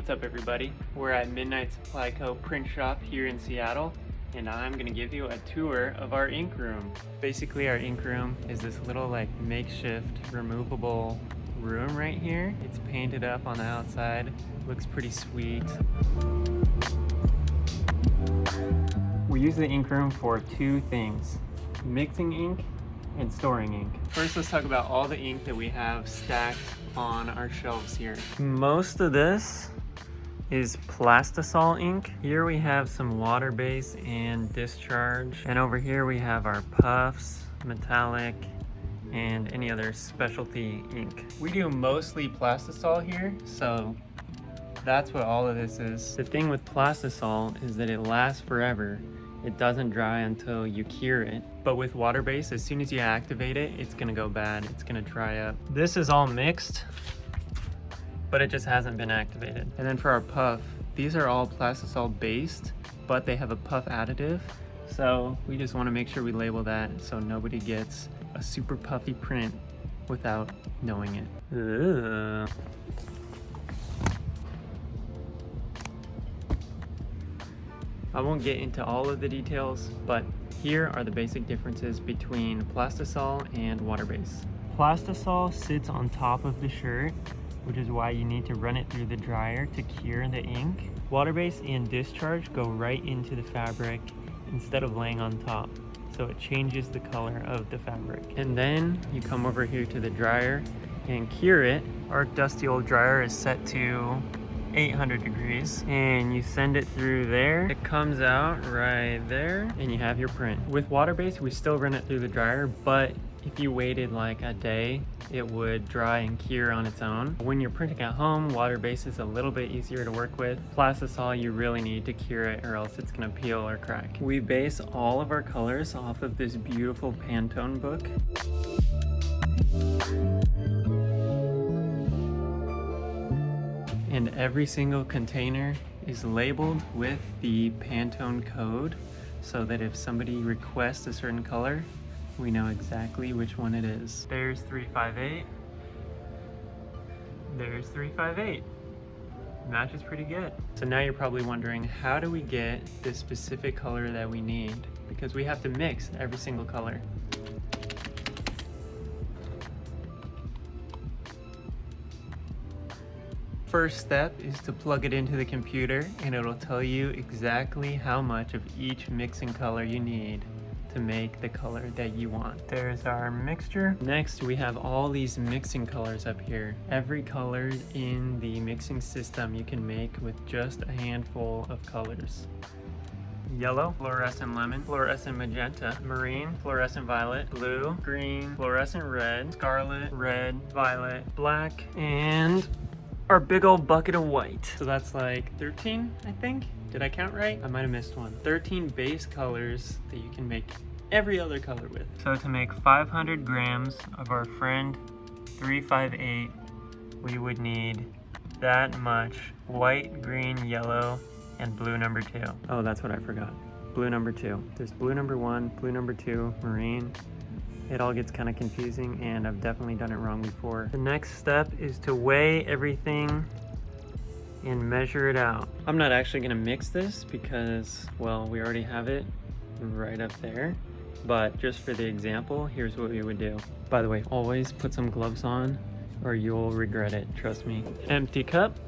What's up everybody? We're at Midnight Supply Co. print shop here in Seattle, and I'm gonna give you a tour of our ink room. Basically our ink room is this little like makeshift removable room right here. It's painted up on the outside, looks pretty sweet. We use the ink room for two things: mixing ink and storing ink. First, let's talk about all the ink that we have stacked on our shelves here. Most of this is Plastisol ink. Here we have some water-based and discharge. And over here we have our puffs, metallic, and any other specialty ink. We do mostly Plastisol here, so that's what all of this is. The thing with Plastisol is that it lasts forever. It doesn't dry until you cure it. But with water-based, as soon as you activate it, it's gonna go bad. It's gonna dry up. This is all mixed, but it just hasn't been activated. And then for our puff, these are all Plastisol based, but they have a puff additive. So we just wanna make sure we label that so nobody gets a super puffy print without knowing it. Ugh. I won't get into all of the details, but here are the basic differences between Plastisol and water-based. Plastisol sits on top of the shirt, which is why you need to run it through the dryer to cure the ink. Water-based and discharge go right into the fabric instead of laying on top, so it changes the color of the fabric. And then you come over here to the dryer and cure it. Our dusty old dryer is set to 800 degrees, and you send it through there. It comes out right there, and you have your print. With water-based, we still run it through the dryer, but if you waited like a day, it would dry and cure on its own. When you're printing at home, water-based is a little bit easier to work with. Plastisol, you really need to cure it or else it's gonna peel or crack. We base all of our colors off of this beautiful Pantone book. And every single container is labeled with the Pantone code so that if somebody requests a certain color, we know exactly which one it is. There's 358. There's 358. Matches pretty good. So now you're probably wondering, how do we get this specific color that we need? Because we have to mix every single color. First step is to plug it into the computer, and it'll tell you exactly how much of each mixing color you need to make the color that you want. There's our mixture. Next, we have all these mixing colors up here. Every color in the mixing system you can make with just a handful of colors. Yellow, fluorescent lemon, fluorescent magenta, marine, fluorescent violet, blue, green, fluorescent red, scarlet, red, violet, black, and our big old bucket of white. So that's like 13, I think. Did I count right? I might have missed one. 13 base colors that you can make every other color with. So to make 500 grams of our friend 358, we would need that much white, green, yellow, and blue number 2. Oh, that's what I forgot. Blue number 2. There's blue number 1, blue number 2, marine. It all gets kind of confusing, and I've definitely done it wrong before. The next step is to weigh everything and measure it out. I'm not actually gonna mix this because, well, we already have it right up there. But just for the example, here's what we would do. By the way, always put some gloves on or you'll regret it, trust me. Empty cup,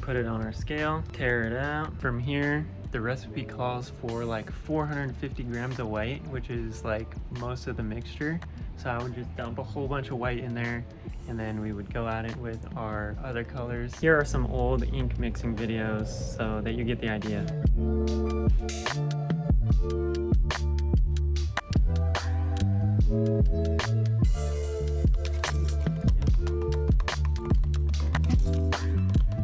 put it on our scale, tear it out. From here, the recipe calls for like 450 grams of white, which is like most of the mixture. So I would just dump a whole bunch of white in there, and then we would go at it with our other colors. Here are some old ink mixing videos so that you get the idea.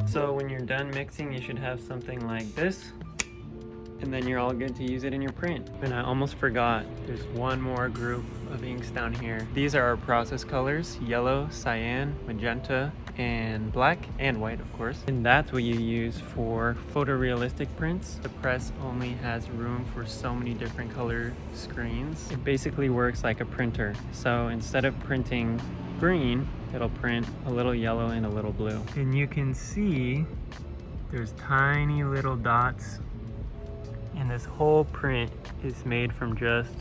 So when you're done mixing, you should have something like this, and then you're all good to use it in your print. And I almost forgot, there's one more group of inks down here. These are our process colors: yellow, cyan, magenta, and black, and white of course. And that's what you use for photorealistic prints. The press only has room for so many different color screens. It basically works like a printer. So instead of printing green, it'll print a little yellow and a little blue. And you can see There's tiny little dots, and this whole print is made from just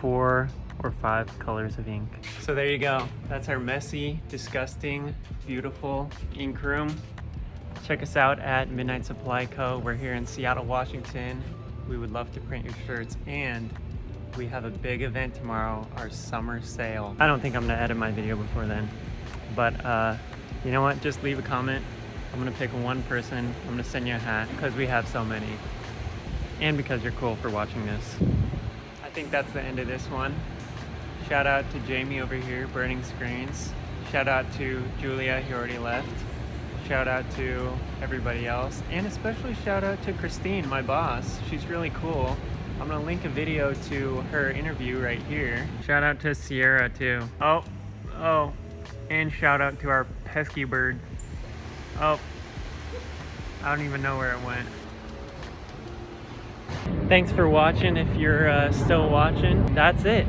4 or 5 colors of ink. So there you go. That's our messy, disgusting, beautiful ink room. Check us out at Midnight Supply Co. We're here in Seattle, Washington. We would love to print your shirts, and we have a big event tomorrow, our summer sale. I don't think I'm gonna edit my video before then, but you know what? Just leave a comment. I'm gonna pick one person. I'm gonna send you a hat because we have so many, and because you're cool for watching this. I think that's the end of this one. Shout out to Jamie over here, burning screens. Shout out to Julia, who already left. Shout out to everybody else, and especially shout out to Christine, my boss. She's really cool. I'm gonna link a video to her interview right here. Shout out to Sierra too. Oh, and shout out to our pesky bird. Oh, I don't even know where it went. Thanks for watching. If you're still watching, that's it.